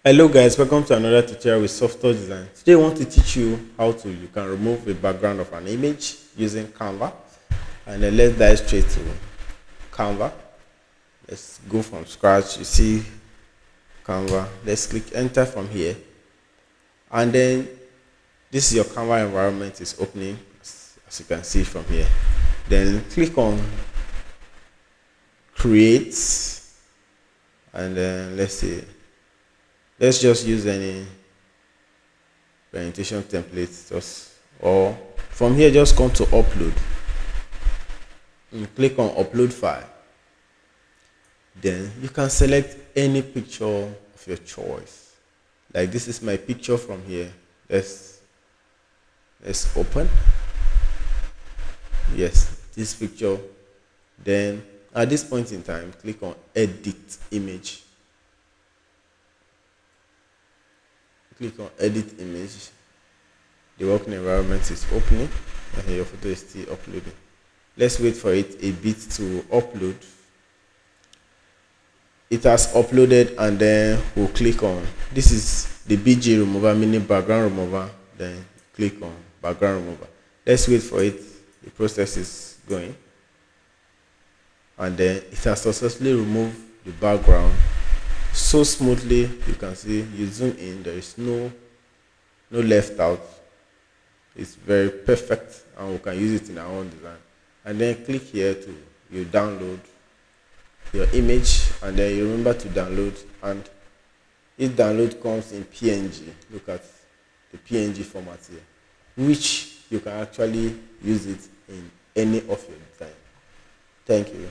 Hello guys, welcome to another tutorial with software design. Today I want to teach you how you can remove the background of an image using Canva. And then let's dive straight to Canva. Let's go from scratch. You see Canva. Let's click enter from here. And then this is your Canva environment is opening as you can see from here. Then click on create and then let's just use any presentation template or from here just come to upload and click on upload file. Then you can select any picture of your choice. Like this is my picture from here. Let's open. Yes, this picture. Then at this point in time, click on edit image. Click on edit image. The working environment is opening and your photo is still uploading. Let's wait for it a bit to upload. It has uploaded and then we'll click on, this is the BG remover, meaning background remover. Then click on background remover. Let's wait for it. The process is going. And then it has successfully removed the background so smoothly. You can see, you zoom in, there is no left out. It's very perfect and we can use it in our own design. And then click here to you download your image, and then you remember to download, and this download comes in PNG. Look at the PNG format here, which you can actually use it in any of your design. Thank you.